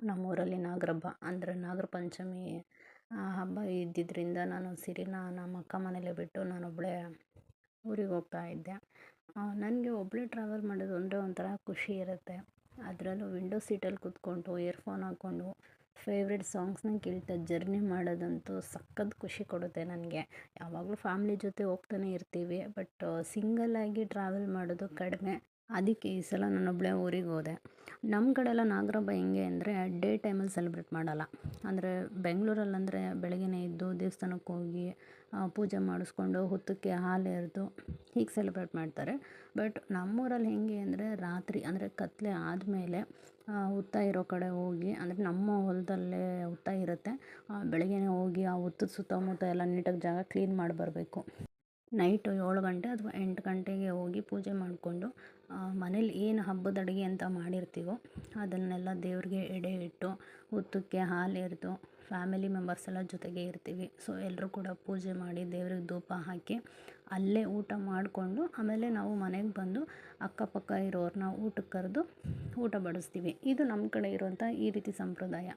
ನಮ್ಮೂರಲ್ಲಿ ನಾಗರಹಬ್ಬ ಅಂದರೆ ನಾಗರ ಪಂಚಮಿ ಹಬ್ಬ ಇದ್ದಿದ್ದರಿಂದ ನಾನು ಸಿರಿನ ನಮ್ಮ ಅಕ್ಕ ಮನೇಲೇ ಬಿಟ್ಟು ನಾನೊಬ್ಬಳೇ ಊರಿಗೆ ಹೋಗ್ತಾ ಇದ್ದೆ. ನನಗೆ ಒಬ್ಬಳೇ ಟ್ರಾವೆಲ್ ಮಾಡೋದು ಅಂದರೆ ಒಂಥರ ಖುಷಿ ಇರುತ್ತೆ. ಅದರಲ್ಲೂ ವಿಂಡೋ ಸೀಟಲ್ಲಿ ಕೂತ್ಕೊಂಡು ಇಯರ್ಫೋನ್ ಹಾಕ್ಕೊಂಡು ಫೇವ್ರೆಟ್ ಸಾಂಗ್ಸ್ನ ಕೇಳ್ತಾ ಜರ್ನಿ ಮಾಡೋದಂತೂ ಸಖತ್ ಖುಷಿ ಕೊಡುತ್ತೆ ನನಗೆ. ಯಾವಾಗಲೂ ಫ್ಯಾಮ್ಲಿ ಜೊತೆ ಹೋಗ್ತಾನೆ ಇರ್ತೀವಿ, ಬಟ್ ಸಿಂಗಲ್ಲಾಗಿ ಟ್ರಾವೆಲ್ ಮಾಡೋದು ಕಡಿಮೆ. ಅದಕ್ಕೆ ಈ ಸಲ ನಾನೊಬ್ಬಳೇ ಊರಿಗೆ ಹೋದೆ. ನಮ್ಮ ಕಡೆ ಎಲ್ಲ ನಾಗರಹಬ್ಬ ಹೆಂಗೆ ಅಂದರೆ ಡೇ ಟೈಮಲ್ಲಿ ಸೆಲೆಬ್ರೇಟ್ ಮಾಡಲ್ಲ. ಅಂದರೆ ಬೆಂಗಳೂರಲ್ಲಂದರೆ ಬೆಳಗ್ಗೆನೇ ಎದ್ದು ದೇವಸ್ಥಾನಕ್ಕೆ ಹೋಗಿ ಪೂಜೆ ಮಾಡಿಸ್ಕೊಂಡು ಹುತ್ತಕ್ಕೆ ಹಾಲು ಎರೆದು ಹೀಗೆ ಸೆಲೆಬ್ರೇಟ್ ಮಾಡ್ತಾರೆ. ಬಟ್ ನಮ್ಮೂರಲ್ಲಿ ಹೆಂಗೆ ಅಂದರೆ ರಾತ್ರಿ ಅಂದರೆ ಕತ್ತಲೆ ಆದಮೇಲೆ ಹುತ್ತ ಇರೋ ಕಡೆ ಹೋಗಿ, ಅಂದರೆ ನಮ್ಮ ಹೊಲದಲ್ಲೇ ಹುತ್ತ ಇರುತ್ತೆ, ಬೆಳಗ್ಗೆನೇ ಹೋಗಿ ಆ ಹುತ್ತದ ಸುತ್ತಮುತ್ತ ಎಲ್ಲ ನೀಟಾಗಿ ಜಾಗ ಕ್ಲೀನ್ ಮಾಡಿ ಬರಬೇಕು. ನೈಟು 7 ಗಂಟೆ ಅಥವಾ 8 ಗಂಟೆಗೆ ಹೋಗಿ ಪೂಜೆ ಮಾಡಿಕೊಂಡು ಮನೇಲಿ ಏನು ಹಬ್ಬದ ಅಡುಗೆ ಅಂತ ಮಾಡಿರ್ತೀವೋ ಅದನ್ನೆಲ್ಲ ದೇವ್ರಿಗೆ ಎಡೆ ಇಟ್ಟು ಹುತ್ತಕ್ಕೆ ಹಾಲು ಎರೆದು ಫ್ಯಾಮಿಲಿ ಮೆಂಬರ್ಸ್ ಎಲ್ಲ ಜೊತೆಗೆ ಇರ್ತೀವಿ. ಸೊ ಎಲ್ಲರೂ ಕೂಡ ಪೂಜೆ ಮಾಡಿ ದೇವ್ರಿಗೆ ಧೂಪ ಹಾಕಿ ಅಲ್ಲೇ ಊಟ ಮಾಡಿಕೊಂಡು ಆಮೇಲೆ ನಾವು ಮನೆಗೆ ಬಂದು ಅಕ್ಕಪಕ್ಕ ಇರೋರನ್ನ ಊಟಕ್ಕೆ ಕರೆದು ಊಟ ಬಡಿಸ್ತೀವಿ. ಇದು ನಮ್ಮ ಕಡೆ ಇರುವಂಥ ಈ ರೀತಿ ಸಂಪ್ರದಾಯ.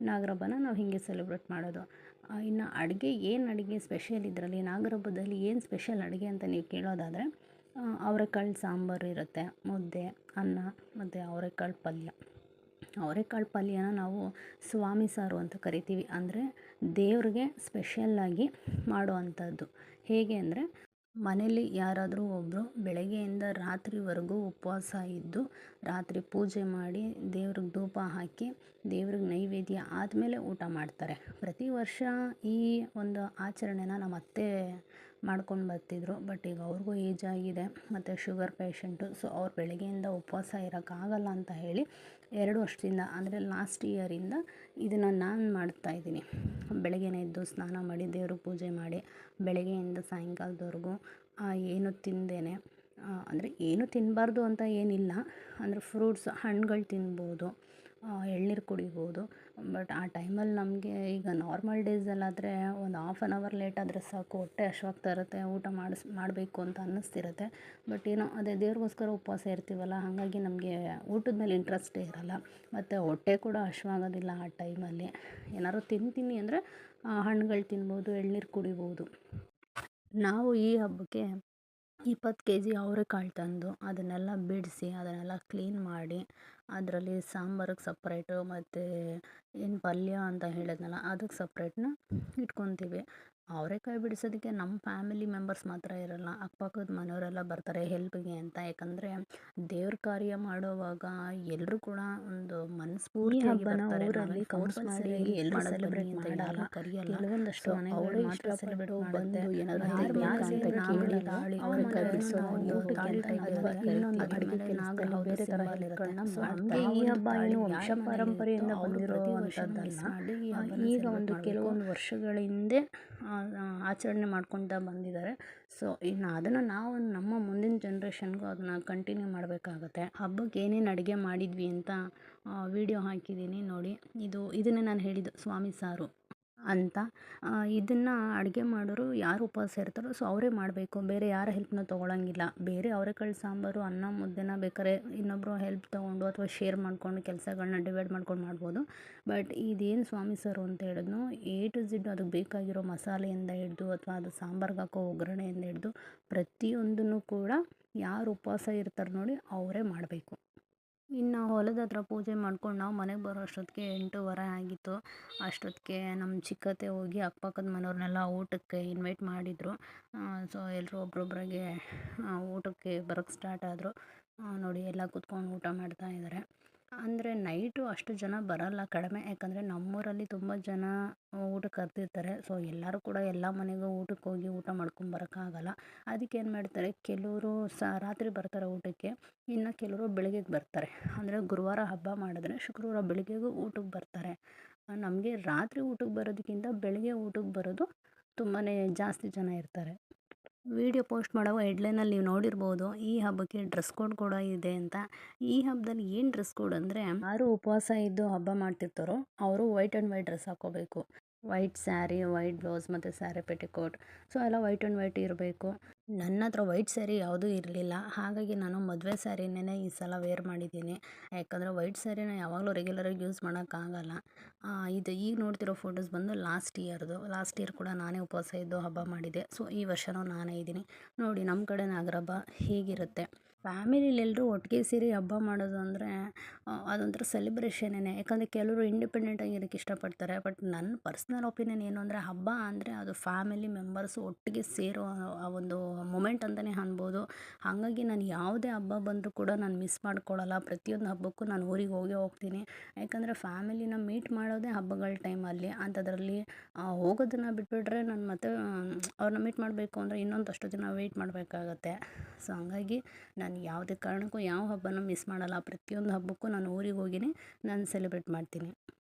ನಾಗರಹಬ್ಬನ ನಾವು ಹೀಗೆ ಸೆಲೆಬ್ರೇಟ್ ಮಾಡೋದು. ಇನ್ನು ಅಡುಗೆ ಏನು ಅಡುಗೆ ಸ್ಪೆಷಲ್ ಇದರಲ್ಲಿ ನಾಗರಹಬ್ಬದಲ್ಲಿ ಏನು ಸ್ಪೆಷಲ್ ಅಡುಗೆ ಅಂತ ನೀವು ಕೇಳೋದಾದರೆ ಅವರೆಕಾಳು ಸಾಂಬಾರು ಇರುತ್ತೆ, ಮುದ್ದೆ, ಅನ್ನ ಮತ್ತು ಅವರೆಕಾಳು ಪಲ್ಯ. ಅವರೆಕಾಳು ಪಲ್ಯನ ನಾವು ಸ್ವಾಮಿ ಸಾರು ಅಂತ ಕರಿತೀವಿ. ಅಂದರೆ ದೇವ್ರಿಗೆ ಸ್ಪೆಷಲ್ಲಾಗಿ ಮಾಡುವಂಥದ್ದು. ಹೇಗೆ ಅಂದರೆ ಮನೇಲಿ ಯಾರಾದರೂ ಒಬ್ಬರು ಬೆಳಗ್ಗೆಯಿಂದ ರಾತ್ರಿವರೆಗೂ ಉಪವಾಸ ಇದ್ದು ರಾತ್ರಿ ಪೂಜೆ ಮಾಡಿ ದೇವ್ರಿಗೆ ಧೂಪ ಹಾಕಿ ದೇವ್ರಿಗೆ ನೈವೇದ್ಯ ಆದಮೇಲೆ ಊಟ ಮಾಡ್ತಾರೆ. ಪ್ರತಿ ವರ್ಷ ಈ ಒಂದು ಆಚರಣೆನ ನಮ್ಮ ಅತ್ತೆ ಮಾಡ್ಕೊಂಡು ಬರ್ತಿದ್ರು. ಬಟ್ ಈಗ ಅವ್ರಿಗೂ ಏಜ್ ಆಗಿದೆ ಮತ್ತು ಶುಗರ್ ಪೇಷಂಟು. ಸೊ ಅವ್ರು ಬೆಳಗ್ಗೆಯಿಂದ ಉಪವಾಸ ಇರೋಕ್ಕಾಗಲ್ಲ ಅಂತ ಹೇಳಿ 2 ವರ್ಷದಿಂದ ಅಂದರೆ ಲಾಸ್ಟ್ ಇಯರಿಂದ ಇದನ್ನು ನಾನು ಮಾಡ್ತಾಯಿದ್ದೀನಿ. ಬೆಳಗ್ಗೆನೇ ಎದ್ದು ಸ್ನಾನ ಮಾಡಿ ದೇವ್ರಿಗೆ ಪೂಜೆ ಮಾಡಿ ಬೆಳಗ್ಗೆಯಿಂದ ಸಾಯಂಕಾಲದವರೆಗೂ ಏನು ತಿಂದೇನೆ, ಅಂದರೆ ಏನು ತಿನ್ನಬಾರ್ದು ಅಂತ ಏನಿಲ್ಲ, ಅಂದರೆ ಫ್ರೂಟ್ಸ್ ಹಣ್ಣುಗಳು ತಿನ್ಬೋದು, ಎಳ್ನೀರು ಕುಡಿಬೋದು. ಬಟ್ ಆ ಟೈಮಲ್ಲಿ ನಮಗೆ ಈಗ ನಾರ್ಮಲ್ ಡೇಸಲ್ಲಾದರೆ ಒಂದು ಹಾಫ್ ಆನ್ ಅವರ್ ಲೇಟ್ ಆದರೆ ಸಾಕು, ಹೊಟ್ಟೆ ಹಶ್ವಾಗ್ತಾ ಇರುತ್ತೆ, ಊಟ ಮಾಡಬೇಕು ಅಂತ ಅನ್ನಿಸ್ತಿರುತ್ತೆ. ಬಟ್ ಏನೋ ಅದೇ ದೇವ್ರಿಗೋಸ್ಕರ ಉಪವಾಸ ಇರ್ತೀವಲ್ಲ, ಹಾಗಾಗಿ ನಮಗೆ ಊಟದ ಮೇಲೆ ಇಂಟ್ರೆಸ್ಟೇ ಇರಲ್ಲ ಮತ್ತು ಹೊಟ್ಟೆ ಕೂಡ ಹಶ್ವಾಗೋದಿಲ್ಲ ಆ ಟೈಮಲ್ಲಿ. ಏನಾದ್ರು ತಿಂತೀನಿ ಅಂದರೆ ಹಣ್ಣುಗಳು ತಿನ್ಬೋದು, ಎಳ್ನೀರು ಕುಡಿಬೋದು. ನಾವು ಈ ಹಬ್ಬಕ್ಕೆ 20 kg ಅವರೆಕಾಳು ತಂದು ಅದನ್ನೆಲ್ಲ ಬಿಡಿಸಿ ಅದನ್ನೆಲ್ಲ ಕ್ಲೀನ್ ಮಾಡಿ ಅದರಲ್ಲಿ ಸಾಂಬಾರಿಗೆ ಸಪ್ರೇಟು ಮತ್ತು ಏನು ಪಲ್ಯ ಅಂತ ಹೇಳಿದ್ನಲ್ಲ ಅದಕ್ಕೆ ಸಪ್ರೇಟ್ನ ಇಟ್ಕೊತೀವಿ. ಅವರೆಕಾಯಿ ಬಿಡಿಸೋದಕ್ಕೆ ನಮ್ಮ ಫ್ಯಾಮಿಲಿ ಮೆಂಬರ್ಸ್ ಮಾತ್ರ ಇರಲ್ಲ, ಅಕ್ಕಪಕ್ಕದ ಮನೆಯವರೆಲ್ಲ ಬರ್ತಾರೆ ಹೆಲ್ಪಿಗೆ ಅಂತ. ಯಾಕಂದರೆ ದೇವ್ರ ಕಾರ್ಯ ಮಾಡೋವಾಗ ಎಲ್ಲರೂ ಕೂಡ ಒಂದು ಮನಸ್ಫೂರ್ತಿಯಾಗಿ ಬರ್ತಾರೆ. ಊರಲ್ಲಿ ಫೋರ್ಸ್ ಮಾಡಿ ಎಲ್ಲರೂ ಸೆಲೆಬ್ರೇಟ್ ಮಾಡಲ್ಲ, ಕೆಲವೊಂದಷ್ಟು ಮನೆಗಳು ಮಾತ್ರ ಸೆಲೆಬ್ರೇಟ್ ಬಂದು ಏನಾದರೂ ಅಂತ ಕೇಳಿ ತಾಳಿ ಅವರೆಕಾಯಿ ಬಿಡಿಸೋದು ಇನ್ನೊಂದು ಅಡುಗೆ ಬೇರೆ ಥರ ಹೇಳ್ತಾರೆ. ಈ ಹಬ್ಬ ಏನು ವಂಶ ಪಾರಂಪರೆಯಿಂದ ಬಂದಿರುವಂಥದ್ದಲ್ಲ. ಈಗ ಒಂದು ಕೆಲವೊಂದು ವರ್ಷಗಳ ಹಿಂದೆ ಆಚರಣೆ ಮಾಡ್ಕೊತಾ ಬಂದಿದ್ದಾರೆ. ಸೊ ಇನ್ನು ಅದನ್ನು ನಾವು ನಮ್ಮ ಮುಂದಿನ ಜನ್ರೇಷನ್ಗೂ ಅದನ್ನು ಕಂಟಿನ್ಯೂ ಮಾಡಬೇಕಾಗತ್ತೆ. ಹಬ್ಬಕ್ಕೆ ಏನೇನು ಅಡುಗೆ ಮಾಡಿದ್ವಿ ಅಂತ ವಿಡಿಯೋ ಹಾಕಿದ್ದೀನಿ ನೋಡಿ. ಇದನ್ನೇ ನಾನು ಹೇಳಿದ್ದು ಸ್ವಾಮಿ ಸಾರು ಅಂತ. ಇದನ್ನು ಅಡುಗೆ ಮಾಡೋರು ಯಾರು ಉಪವಾಸ ಇರ್ತಾರೋ ಸೊ ಅವರೇ ಮಾಡಬೇಕು, ಬೇರೆ ಯಾರ ಹೆಲ್ಪ್ನ ತೊಗೊಳಂಗಿಲ್ಲ. ಬೇರೆ ಅವರೆಕಾಳು ಸಾಂಬಾರು ಅನ್ನ ಮುದ್ದೆನ ಬೇಕಾದ್ರೆ ಇನ್ನೊಬ್ಬರು ಹೆಲ್ಪ್ ತೊಗೊಂಡು ಅಥವಾ ಶೇರ್ ಮಾಡ್ಕೊಂಡು ಕೆಲಸಗಳನ್ನ ಡಿವೈಡ್ ಮಾಡ್ಕೊಂಡು ಮಾಡ್ಬೋದು. ಬಟ್ ಇದೇನು ಸ್ವಾಮಿ ಸಾರು ಅಂತ ಹೇಳಿದ್ನೋ A to Z ಅದಕ್ಕೆ ಬೇಕಾಗಿರೋ ಮಸಾಲೆಯಿಂದ ಹಿಡಿದು ಅಥವಾ ಅದು ಸಾಂಬಾರ್ಗೆ ಹಾಕೋ ಒಗ್ಗರಣೆಯಿಂದ ಹಿಡಿದು ಪ್ರತಿಯೊಂದನ್ನು ಕೂಡ ಯಾರು ಉಪವಾಸ ಇರ್ತಾರೆ ನೋಡಿ ಅವರೇ ಮಾಡಬೇಕು. ಇನ್ನು ಹೊಲದ ಹತ್ರ ಪೂಜೆ ಮಾಡ್ಕೊಂಡು ನಾವು ಮನೆಗೆ ಬರೋ ಅಷ್ಟೊತ್ತಿಗೆ 8:15 ಆಗಿತ್ತು. ಅಷ್ಟೊತ್ತಿಗೆ ನಮ್ಮ ಚಿಕ್ಕತ್ತೆ ಹೋಗಿ ಅಕ್ಕಪಕ್ಕದ ಮನೆಯವ್ರನ್ನೆಲ್ಲ ಊಟಕ್ಕೆ ಇನ್ವೈಟ್ ಮಾಡಿದರು. ಸೊ ಎಲ್ಲರೂ ಒಬ್ರೊಬ್ರಿಗೆ ಊಟಕ್ಕೆ ಬರೋಕ್ಕೆ ಸ್ಟಾರ್ಟ್ ಆದರು. ನೋಡಿ ಎಲ್ಲ ಕೂತ್ಕೊಂಡು ಊಟ ಮಾಡ್ತಾ ಇದ್ದಾರೆ. ಅಂದರೆ ನೈಟು ಅಷ್ಟು ಜನ ಬರಲ್ಲ, ಕಡಿಮೆ. ಯಾಕಂದರೆ ನಮ್ಮೂರಲ್ಲಿ ತುಂಬ ಜನ ಊಟಕ್ಕೆ ಕರೆದಿರ್ತಾರೆ. ಸೊ ಎಲ್ಲರೂ ಕೂಡ ಎಲ್ಲ ಮನೆಗೂ ಊಟಕ್ಕೆ ಹೋಗಿ ಊಟ ಮಾಡ್ಕೊಂಬರೋಕ್ಕಾಗಲ್ಲ. ಅದಕ್ಕೆ ಏನು ಮಾಡ್ತಾರೆ, ಕೆಲವರು ರಾತ್ರಿ ಬರ್ತಾರೆ ಊಟಕ್ಕೆ, ಇನ್ನು ಕೆಲವರು ಬೆಳಗ್ಗೆಗೆ ಬರ್ತಾರೆ. ಅಂದರೆ ಗುರುವಾರ ಹಬ್ಬ ಮಾಡಿದ್ರೆ ಶುಕ್ರವಾರ ಬೆಳಗ್ಗೆಗೂ ಊಟಕ್ಕೆ ಬರ್ತಾರೆ. ನಮಗೆ ರಾತ್ರಿ ಊಟಕ್ಕೆ ಬರೋದಕ್ಕಿಂತ ಬೆಳಗ್ಗೆ ಊಟಕ್ಕೆ ಬರೋದು ತುಂಬಾ ಜಾಸ್ತಿ ಜನ ಇರ್ತಾರೆ. ವಿಡಿಯೋ ಪೋಸ್ಟ್ ಮಾಡುವ ಹೆಡ್ಲೈನಲ್ಲಿ ನೀವು ನೋಡಿರ್ಬೋದು ಈ ಹಬ್ಬಕ್ಕೆ ಡ್ರೆಸ್ ಕೋಡ್ ಕೂಡ ಇದೆ ಅಂತ. ಈ ಹಬ್ಬದಲ್ಲಿ ಏನು ಡ್ರೆಸ್ ಕೋಡ್ ಅಂದರೆ, ಯಾರು ಉಪವಾಸ ಇದ್ದು ಹಬ್ಬ ಮಾಡ್ತಿರ್ತಾರೋ ಅವರು ವೈಟ್ ಆ್ಯಂಡ್ ವೈಟ್ ಡ್ರೆಸ್ ಹಾಕ್ಕೋಬೇಕು. ವೈಟ್ ಸ್ಯಾರಿ, ವೈಟ್ ಬ್ಲೌಸ್ ಮತ್ತು ಸ್ಯಾರಿ ಪೆಟಿಕೋಟ್. ಸೊ ಎಲ್ಲ ವೈಟ್ ಆ್ಯಂಡ್ ವೈಟ್ ಇರಬೇಕು. ನನ್ನ ಹತ್ರ ವೈಟ್ ಸ್ಯಾರಿ ಯಾವುದೂ ಇರಲಿಲ್ಲ. ಹಾಗಾಗಿ ನಾನು ಮದುವೆ ಸ್ಯಾರಿನೇ ಈ ಸಲ ವೇರ್ ಮಾಡಿದ್ದೀನಿ. ಯಾಕಂದರೆ ವೈಟ್ ಸ್ಯಾರಿನ ಯಾವಾಗಲೂ ರೆಗ್ಯುಲರಾಗಿ ಯೂಸ್ ಮಾಡೋಕ್ಕಾಗಲ್ಲ. ಇದು ಈಗ ನೋಡ್ತಿರೋ ಫೋಟೋಸ್ ಬಂದು ಲಾಸ್ಟ್ ಇಯರ್‌ದು. ಲಾಸ್ಟ್ ಇಯರ್ ಕೂಡ ನಾನೇ ಉಪವಾಸ ಇದ್ದು ಹಬ್ಬ ಮಾಡಿದ್ದೆ. ಸೊ ಈ ವರ್ಷನೂ ನಾನೇ ಇದ್ದೀನಿ. ನೋಡಿ ನಮ್ಮ ಕಡೆ ನಾಗರ ಹಬ್ಬ ಹೀಗಿರುತ್ತೆ. ಫ್ಯಾಮಿಲಿಲಿ ಎಲ್ಲರೂ ಒಟ್ಟಿಗೆ ಸೇರಿ ಹಬ್ಬ ಮಾಡೋದು ಅಂದರೆ ಅದೊಂಥರ ಸೆಲೆಬ್ರೇಷನ್ನೇ. ಯಾಕಂದರೆ ಕೆಲವರು ಇಂಡಿಪೆಂಡೆಂಟಾಗಿ ಇರೋಕ್ಕೆ ಇಷ್ಟಪಡ್ತಾರೆ. ಬಟ್ ನನ್ನ ಪರ್ಸ್ನಲ್ ಒಪಿನಿಯನ್ ಏನು ಅಂದರೆ ಹಬ್ಬ ಅಂದರೆ ಅದು ಫ್ಯಾಮಿಲಿ ಮೆಂಬರ್ಸು ಒಟ್ಟಿಗೆ ಸೇರೋ ಆ ಒಂದು ಮೊಮೆಂಟ್ ಅಂತಲೇ ಅನ್ಬೋದು. ಹಾಗಾಗಿ ನಾನು ಯಾವುದೇ ಹಬ್ಬ ಬಂದರೂ ಕೂಡ ನಾನು ಮಿಸ್ ಮಾಡ್ಕೊಳ್ಳಲ್ಲ. ಪ್ರತಿಯೊಂದು ಹಬ್ಬಕ್ಕೂ ನಾನು ಊರಿಗೆ ಹೋಗೇ ಹೋಗ್ತೀನಿ. ಯಾಕಂದರೆ ಫ್ಯಾಮಿಲಿನ ಮೀಟ್ ಮಾಡೋದೇ ಹಬ್ಬಗಳ ಟೈಮಲ್ಲಿ. ಅಂಥದ್ರಲ್ಲಿ ಹೋಗೋದನ್ನು ಬಿಟ್ಬಿಟ್ರೆ ನಾನು ಮತ್ತೆ ಅವ್ರನ್ನ ಮೀಟ್ ಮಾಡಬೇಕು ಅಂದರೆ ಇನ್ನೊಂದಷ್ಟು ದಿನ ವೆಯ್ಟ್ ಮಾಡಬೇಕಾಗತ್ತೆ. ಸೊ ಹಂಗಾಗಿ ನಾನು ಯಾವುದೇ ಕಾರಣಕ್ಕೂ ಯಾವ ಹಬ್ಬನೂ ಮಿಸ್ ಮಾಡಲ್ಲ. ಪ್ರತಿಯೊಂದು ಹಬ್ಬಕ್ಕೂ ನಾನು ಊರಿಗೆ ಹೋಗಿಯೇ ನಾನು ಸೆಲೆಬ್ರೇಟ್ ಮಾಡ್ತೀನಿ.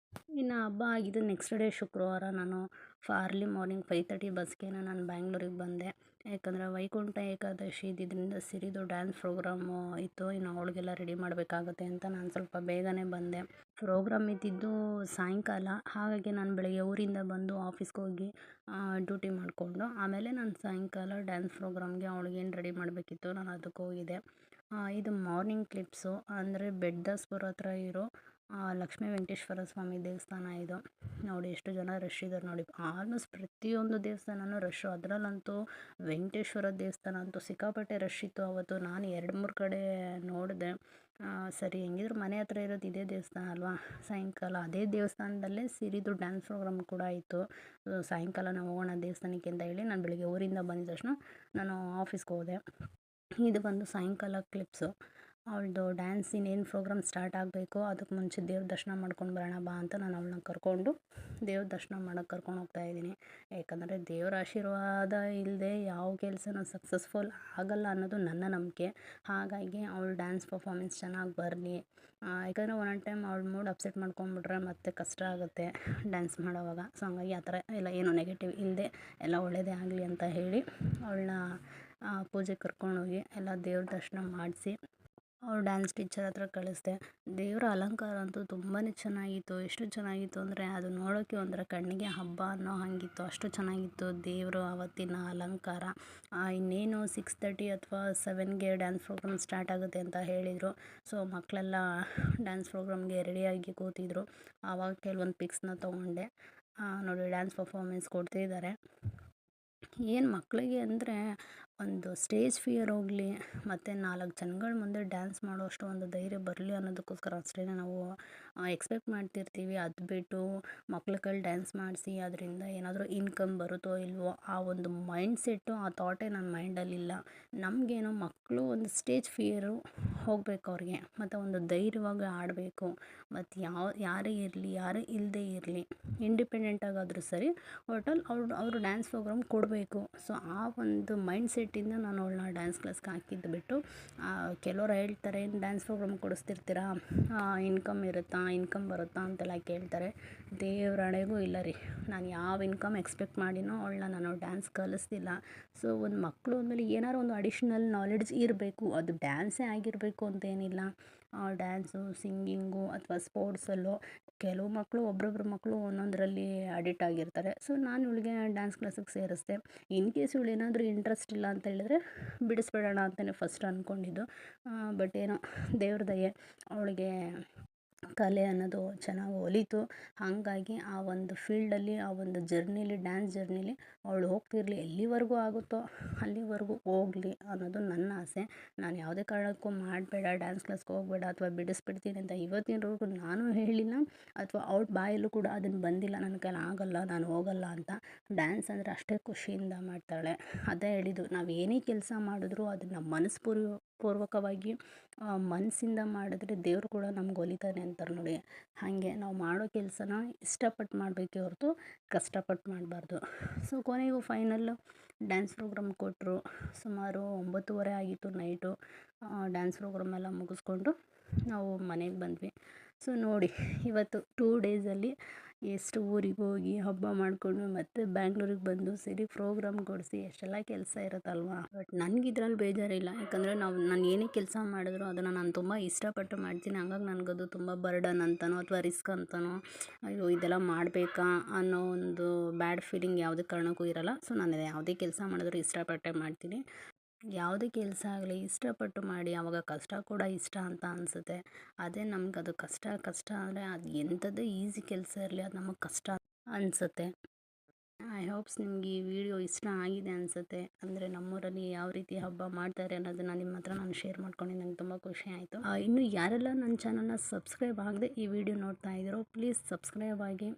ಇನ್ನು ಹಬ್ಬ ಆಗಿದ್ದು ನೆಕ್ಸ್ಟ್ ಡೇ ಶುಕ್ರವಾರ ನಾನು ಅರ್ಲಿ ಮಾರ್ನಿಂಗ್ 5:30 ಬಸ್ಗೆ ನಾನು ಬ್ಯಾಂಗ್ಳೂರಿಗೆ ಬಂದೆ. ಯಾಕಂದರೆ ವೈಕುಂಠ ಏಕಾದಶಿ ಇದ್ದಿದ್ದರಿಂದ ಸಿರಿದು ಡ್ಯಾನ್ಸ್ ಪ್ರೋಗ್ರಾಮು ಇತ್ತು. ಇನ್ನು ಅವಳಿಗೆಲ್ಲ ರೆಡಿ ಮಾಡಬೇಕಾಗತ್ತೆ ಅಂತ ನಾನು ಸ್ವಲ್ಪ ಬೇಗನೆ ಬಂದೆ. ಪ್ರೋಗ್ರಾಮ್ ಇದ್ದಿದ್ದು ಸಾಯಂಕಾಲ. ಹಾಗಾಗಿ ನಾನು ಬೆಳಗ್ಗೆ ಊರಿಂದ ಬಂದು ಆಫೀಸ್ಗೆ ಹೋಗಿ ಡ್ಯೂಟಿ ಮಾಡಿಕೊಂಡು ಆಮೇಲೆ ನಾನು ಸಾಯಂಕಾಲ ಡ್ಯಾನ್ಸ್ ಪ್ರೋಗ್ರಾಮ್ಗೆ ಅವಳಿಗೇನು ರೆಡಿ ಮಾಡಬೇಕಿತ್ತು ನಾನು ಅದಕ್ಕೆ ಹೋಗಿದ್ದೆ. ಇದು ಮಾರ್ನಿಂಗ್ ಕ್ಲಿಪ್ಸು. ಅಂದರೆ ಬೆಡ್ದಾಸ್ಪುರ ಹತ್ರ ಇರೋ ಲಕ್ಷ್ಮೀ ವೆಂಕಟೇಶ್ವರ ಸ್ವಾಮಿ ದೇವಸ್ಥಾನ ಇದು. ನೋಡಿ ಎಷ್ಟು ಜನ ರಶ್ ಇದ್ದಾರೆ ನೋಡಿ. ಆಲ್ಮೋಸ್ಟ್ ಪ್ರತಿಯೊಂದು ದೇವಸ್ಥಾನನೂ ರಶ್ಶು. ಅದರಲ್ಲಂತೂ ವೆಂಕಟೇಶ್ವರ ದೇವಸ್ಥಾನ ಅಂತೂ ಸಿಕ್ಕಾಪಟ್ಟೆ ರಶ್ ಇತ್ತು ಅವತ್ತು. ನಾನು 2-3 ಕಡೆ ನೋಡಿದೆ. ಸರಿ ಹೆಂಗಿದ್ರು ಮನೆ ಹತ್ರ ಇರೋದು ಇದೇ ದೇವಸ್ಥಾನ ಅಲ್ವಾ. ಸಾಯಂಕಾಲ ಅದೇ ದೇವಸ್ಥಾನದಲ್ಲೇ ಸಿರಿದು ಡ್ಯಾನ್ಸ್ ಪ್ರೋಗ್ರಾಮ್ ಕೂಡ ಇತ್ತು. ಸಾಯಂಕಾಲ ನಾವು ಹೋಗೋಣ ದೇವಸ್ಥಾನಕ್ಕೆ ಅಂತ ಹೇಳಿ ನಾನು ಬೆಳಿಗ್ಗೆ ಊರಿಂದ ಬಂದಿದ ತಕ್ಷಣ ನಾನು ಆಫೀಸ್ಗೆ ಹೋದೆ. ಇದು ಬಂದು ಸಾಯಂಕಾಲ ಕ್ಲಿಪ್ಸು. ಅವಳದು ಡ್ಯಾನ್ಸ್ ಇನ್ನೇನು ಪ್ರೋಗ್ರಾಮ್ ಸ್ಟಾರ್ಟ್ ಆಗಬೇಕು ಅದಕ್ಕೆ ಮುಂಚೆ ದೇವ್ರ ದರ್ಶನ ಮಾಡ್ಕೊಂಡು ಬರೋಣ ಬಾ ಅಂತ ನಾನು ಅವಳನ್ನ ಕರ್ಕೊಂಡು ದೇವ್ರ ದರ್ಶನ ಮಾಡೋಕ್ಕೆ ಕರ್ಕೊಂಡು ಹೋಗ್ತಾಯಿದ್ದೀನಿ. ಯಾಕಂದರೆ ದೇವ್ರ ಆಶೀರ್ವಾದ ಇಲ್ಲದೆ ಯಾವ ಕೆಲಸನೂ ಸಕ್ಸಸ್ಫುಲ್ ಆಗಲ್ಲ ಅನ್ನೋದು ನನ್ನ ನಂಬಿಕೆ. ಹಾಗಾಗಿ ಅವಳು ಡ್ಯಾನ್ಸ್ ಪರ್ಫಾಮೆನ್ಸ್ ಚೆನ್ನಾಗಿ ಬರಲಿ. ಯಾಕಂದರೆ ಒಂದೊಂದು ಟೈಮ್ ಅವಳ ಮೂಡ್ ಅಪ್ಸೆಟ್ ಮಾಡ್ಕೊಂಬಿಟ್ರೆ ಮತ್ತೆ ಕಷ್ಟ ಆಗುತ್ತೆ ಡ್ಯಾನ್ಸ್ ಮಾಡೋವಾಗ. ಸೊ ಹಂಗಾಗಿ ಆ ಥರ ಎಲ್ಲ ಏನು ನೆಗೆಟಿವ್ ಇಲ್ಲದೆ ಎಲ್ಲ ಒಳ್ಳೆಯದೇ ಆಗಲಿ ಅಂತ ಹೇಳಿ ಅವಳನ್ನ ಪೂಜೆಗೆ ಕರ್ಕೊಂಡೋಗಿ ಎಲ್ಲ ದೇವ್ರ ದರ್ಶನ ಮಾಡಿಸಿ ಅವ್ರು ಡ್ಯಾನ್ಸ್ ಟೀಚರ್ ಹತ್ರ ಕಳಿಸ್ದೆ. ದೇವರ ಅಲಂಕಾರ ಅಂತೂ ತುಂಬಾ ಚೆನ್ನಾಗಿತ್ತು. ಎಷ್ಟು ಚೆನ್ನಾಗಿತ್ತು ಅಂದರೆ ಅದು ನೋಡೋಕ್ಕೆ ಒಂಥರ ಕಣ್ಣಿಗೆ ಹಬ್ಬ ಅನ್ನೋ ಹಾಗಿತ್ತು. ಅಷ್ಟು ಚೆನ್ನಾಗಿತ್ತು ದೇವರು ಆವತ್ತಿನ ಅಲಂಕಾರ. ಇನ್ನೇನು 6:30 ಅಥವಾ 7ಗೆ ಡ್ಯಾನ್ಸ್ ಪ್ರೋಗ್ರಾಮ್ ಸ್ಟಾರ್ಟ್ ಆಗುತ್ತೆ ಅಂತ ಹೇಳಿದರು. ಸೊ ಮಕ್ಕಳೆಲ್ಲ ಡ್ಯಾನ್ಸ್ ಪ್ರೋಗ್ರಾಮ್ಗೆ ರೆಡಿಯಾಗಿ ಕೂತಿದ್ರು. ಆವಾಗ ಕೆಲವೊಂದು ಪಿಕ್ಸ್ನ ತೊಗೊಂಡೆ. ನೋಡಿ ಡ್ಯಾನ್ಸ್ ಪರ್ಫಾಮೆನ್ಸ್ ಕೊಡ್ತಿದ್ದಾರೆ. ಏನು ಮಕ್ಕಳಿಗೆ ಅಂದರೆ ಒಂದು ಸ್ಟೇಜ್ ಫಿಯರ್ ಹೋಗಲಿ ಮತ್ತು 4 ಜನಗಳ ಮುಂದೆ ಡ್ಯಾನ್ಸ್ ಮಾಡುವಷ್ಟು ಒಂದು ಧೈರ್ಯ ಬರಲಿ ಅನ್ನೋದಕ್ಕೋಸ್ಕರ ಅಷ್ಟೇ ನಾವು ಎಕ್ಸ್ಪೆಕ್ಟ್ ಮಾಡ್ತಿರ್ತೀವಿ. ಅದು ಬಿಟ್ಟು ಮಕ್ಳ ಕೈಲಿ ಡ್ಯಾನ್ಸ್ ಮಾಡಿಸಿ ಅದರಿಂದ ಏನಾದರೂ ಇನ್ಕಮ್ ಬರುತ್ತೋ ಇಲ್ವೋ ಆ ಒಂದು ಮೈಂಡ್ಸೆಟ್ಟು ಆ ಥಾಟೇ ನನ್ನ ಮೈಂಡಲ್ಲಿಲ್ಲ. ನಮಗೇನೋ ಮಕ್ಕಳು ಒಂದು ಸ್ಟೇಜ್ ಫಿಯರು ಹೋಗಬೇಕು ಅವ್ರಿಗೆ. ಮತ್ತು ಒಂದು ಧೈರ್ಯವಾಗಿ ಆಡಬೇಕು. ಮತ್ತು ಯಾರೇ ಇರಲಿ ಯಾರೇ ಇಲ್ಲದೇ ಇರಲಿ ಇಂಡಿಪೆಂಡೆಂಟಾಗಾದರೂ ಸರಿ ಅವರು ಡ್ಯಾನ್ಸ್ ಪ್ರೋಗ್ರಾಮ್ ಕೊಡಬೇಕು. ಸೊ ಆ ಒಂದು ಮೈಂಡ್ಸೆಟ್ಟಿಂದ ನಾನು ಅವಳನ್ನ ಡ್ಯಾನ್ಸ್ ಕ್ಲಾಸ್ಗೆ ಹಾಕಿದ್ದು ಬಿಟ್ಟು ಕೆಲವ್ರು ಹೇಳ್ತಾರೆ ಏನು ಡ್ಯಾನ್ಸ್ ಪ್ರೋಗ್ರಾಮ್ ಕೊಡಿಸ್ತಿರ್ತೀರಾ ಇನ್ಕಮ್ ಬರುತ್ತಾ ಅಂತೆಲ್ಲ ಕೇಳ್ತಾರೆ. ದೇವ್ರ ಹಣೆಗೂ ಇಲ್ಲ ರೀ. ನಾನು ಯಾವ ಇನ್ಕಮ್ ಎಕ್ಸ್ಪೆಕ್ಟ್ ಮಾಡಿನೋ ಅವಳನ್ನ ನಾನು ಡ್ಯಾನ್ಸ್ ಕಲಿಸ್ತಿಲ್ಲ. ಸೊ ಒಂದು ಮಕ್ಕಳು ಅಂದಮೇಲೆ ಏನಾದ್ರು ಒಂದು ಅಡಿಷ್ನಲ್ ನಾಲೆಡ್ಜ್ ಇರಬೇಕು. ಅದು ಡ್ಯಾನ್ಸೇ ಆಗಿರಬೇಕು ಅಂತೇನಿಲ್ಲ. ಡ್ಯಾನ್ಸು ಸಿಂಗಿಂಗು ಅಥವಾ ಸ್ಪೋರ್ಟ್ಸಲ್ಲೋ ಕೆಲವು ಮಕ್ಕಳು ಒಬ್ಬೊಬ್ರು ಮಕ್ಕಳು ಒಂದೊಂದರಲ್ಲಿ ಅಡಿಕ್ಟ್ ಆಗಿರ್ತಾರೆ. ಸೊ ನಾನು ಇವಳಿಗೆ ಡ್ಯಾನ್ಸ್ ಕ್ಲಾಸಿಗೆ ಸೇರಿಸ್ದೆ. ಇನ್ ಕೇಸ್ ಇವಳು ಏನಾದರೂ ಇಂಟ್ರೆಸ್ಟ್ ಇಲ್ಲ ಅಂತ ಹೇಳಿದ್ರೆ ಬಿಡಿಸ್ಬಿಡೋಣ ಅಂತಲೇ ಫಸ್ಟ್ ಅಂದ್ಕೊಂಡಿದ್ದು. ಬಟ್ ಏನೋ ದೇವ್ರ ದಯೆ ಅವಳಿಗೆ ಕಲೆ ಅನ್ನೋದು ಚೆನ್ನಾಗಿ ಒಲಿತು. ಹಾಗಾಗಿ ಆ ಒಂದು ಫೀಲ್ಡಲ್ಲಿ ಆ ಒಂದು ಜರ್ನಿಲಿ ಡ್ಯಾನ್ಸ್ ಜರ್ನಿಲಿ ಅವಳು ಹೋಗ್ತಿರಲಿ. ಎಲ್ಲಿವರೆಗೂ ಆಗುತ್ತೋ ಅಲ್ಲಿವರೆಗೂ ಹೋಗಲಿ ಅನ್ನೋದು ನನ್ನ ಆಸೆ. ನಾನು ಯಾವುದೇ ಕಾರಣಕ್ಕೂ ಮಾಡಬೇಡ ಡ್ಯಾನ್ಸ್ ಕ್ಲಾಸ್ಗೆ ಹೋಗಬೇಡ ಅಥವಾ ಬಿಡಿಸ್ಬಿಡ್ತೀನಿ ಅಂತ ಇವತ್ತಿನವರೆಗೂ ನಾನು ಹೇಳಿಲ್ಲ ಅಥವಾ ಅವ್ಳ ಬಾಯಲ್ಲೂ ಕೂಡ ಅದನ್ನು ಬಂದಿಲ್ಲ ನನ್ನ ಕೈಲಿ ಆಗಲ್ಲ ನಾನು ಹೋಗಲ್ಲ ಅಂತ. ಡ್ಯಾನ್ಸ್ ಅಂದರೆ ಅಷ್ಟೇ ಖುಷಿಯಿಂದ ಮಾಡ್ತಾಳೆ. ಅದೇ ಹೇಳಿದ್ದು ನಾವು ಏನೇ ಕೆಲಸ ಮಾಡಿದ್ರೂ ಅದನ್ನು ಪೂರ್ವಕವಾಗಿ ಮನಸ್ಸಿಂದ ಮಾಡಿದ್ರೆ ದೇವರು ಕೂಡ ನಮ್ಗೆ ಒಲಿತಾನೆ ಅಂತಾರೆ ನೋಡಿ. ಹಾಗೆ ನಾವು ಮಾಡೋ ಕೆಲಸನ ಇಷ್ಟಪಟ್ಟು ಮಾಡಬೇಕೇ ಹೊರತು ಕಷ್ಟಪಟ್ಟು ಮಾಡಬಾರ್ದು. ಸೊ ಕೊನೆಗೂ ಫೈನಲ್ಲು ಡ್ಯಾನ್ಸ್ ಪ್ರೋಗ್ರಾಮ್ ಕೊಟ್ಟರು. ಸುಮಾರು 9:30 ಆಗಿತ್ತು ನೈಟು. ಡ್ಯಾನ್ಸ್ ಪ್ರೋಗ್ರಾಮ್ ಎಲ್ಲ ಮುಗಿಸ್ಕೊಂಡು ನಾವು ಮನೆಗೆ ಬಂದ್ವಿ. ಸೊ ನೋಡಿ ಇವತ್ತು 2 ಡೇಸಲ್ಲಿ ಎಷ್ಟು ಊರಿಗೆ ಹೋಗಿ ಹಬ್ಬ ಮಾಡಿಕೊಂಡು ಮತ್ತೆ ಬ್ಯಾಂಗ್ಳೂರಿಗೆ ಬಂದು ಸಿರಿ ಪ್ರೋಗ್ರಾಮ್ ಕೊಡಿಸಿ ಎಷ್ಟೆಲ್ಲ ಕೆಲಸ ಇರುತ್ತಲ್ವಾ. ಬಟ್ ನನಗೆ ಇದ್ರಲ್ಲಿ ಬೇಜಾರಿಲ್ಲ, ಯಾಕಂದರೆ ನಾನು ಏನೇ ಕೆಲಸ ಮಾಡಿದ್ರು ಅದನ್ನು ನಾನು ತುಂಬ ಇಷ್ಟಪಟ್ಟು ಮಾಡ್ತೀನಿ. ಹಂಗಾಗಿ ನನಗದು ತುಂಬ ಬರ್ಡನ್ ಅಂತನೋ ಅಥವಾ ರಿಸ್ಕ್ ಅಂತನೋ ಅಯ್ಯೋ ಇದೆಲ್ಲ ಮಾಡಬೇಕಾ ಅನ್ನೋ ಒಂದು ಬ್ಯಾಡ್ ಫೀಲಿಂಗ್ ಯಾವುದೇ ಕಾರಣಕ್ಕೂ ಇರಲ್ಲ. ಸೊ ನಾನು ಯಾವುದೇ ಕೆಲಸ ಮಾಡಿದ್ರು ಇಷ್ಟಪಟ್ಟೆ ಮಾಡ್ತೀನಿ. ಯಾವುದೇ ಕೆಲಸ ಆಗಲಿ ಇಷ್ಟಪಟ್ಟು ಮಾಡಿ, ಆವಾಗ ಕಷ್ಟ ಕೂಡ ಇಷ್ಟ ಅಂತ ಅನಿಸುತ್ತೆ. ಅದೇ ನಮ್ಗೆ ಅದು ಕಷ್ಟ ಅಂದರೆ ಅದು ಎಂಥದ್ದೇ ಈಸಿ ಕೆಲಸ ಇರಲಿ ಅದು ನಮಗೆ ಕಷ್ಟ ಅನಿಸುತ್ತೆ. ಐ ಹೋಪ್ಸ್ ನಿಮ್ಗೆ ಈ ವಿಡಿಯೋ ಇಷ್ಟ ಆಗಿದೆ ಅನಿಸುತ್ತೆ. ಅಂದರೆ ನಮ್ಮೂರಲ್ಲಿ ಯಾವ ರೀತಿ ಹಬ್ಬ ಮಾಡ್ತಾರೆ ಅನ್ನೋದನ್ನು ನಿಮ್ಮ ಹತ್ರ ನಾನು ಶೇರ್ ಮಾಡ್ಕೊಂಡು ನನಗೆ ತುಂಬ ಖುಷಿ ಆಯಿತು. ಇನ್ನು ಯಾರೆಲ್ಲ ನನ್ನ ಚಾನಲ್ನ ಸಬ್ಸ್ಕ್ರೈಬ್ ಆಗದೆ ಈ ವಿಡಿಯೋ ನೋಡ್ತಾ ಇದ್ದೀರೋ ಪ್ಲೀಸ್ ಸಬ್ಸ್ಕ್ರೈಬ್ ಆಗಿ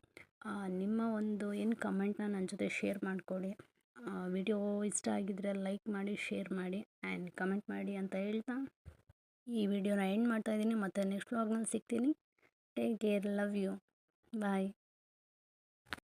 ನಿಮ್ಮ ಒಂದು ಏನು ಕಮೆಂಟ್ನ ನನ್ನ ಜೊತೆ ಶೇರ್ ಮಾಡಿಕೊಡಿ. ವಿಡಿಯೋ ಇಷ್ಟ ಆಗಿದ್ದರೆ ಲೈಕ್ ಮಾಡಿ, ಶೇರ್ ಮಾಡಿ ಆ್ಯಂಡ್ ಕಮೆಂಟ್ ಮಾಡಿ ಅಂತ ಹೇಳ್ತಾ ಈ ವಿಡಿಯೋನ ಎಂಡ್ ಮಾಡ್ತಾಯಿದ್ದೀನಿ. ಮತ್ತು ನೆಕ್ಸ್ಟ್ ವ್ಲಾಗ್ನಲ್ಲಿ ಸಿಗ್ತೀನಿ. Take care, love you, bye.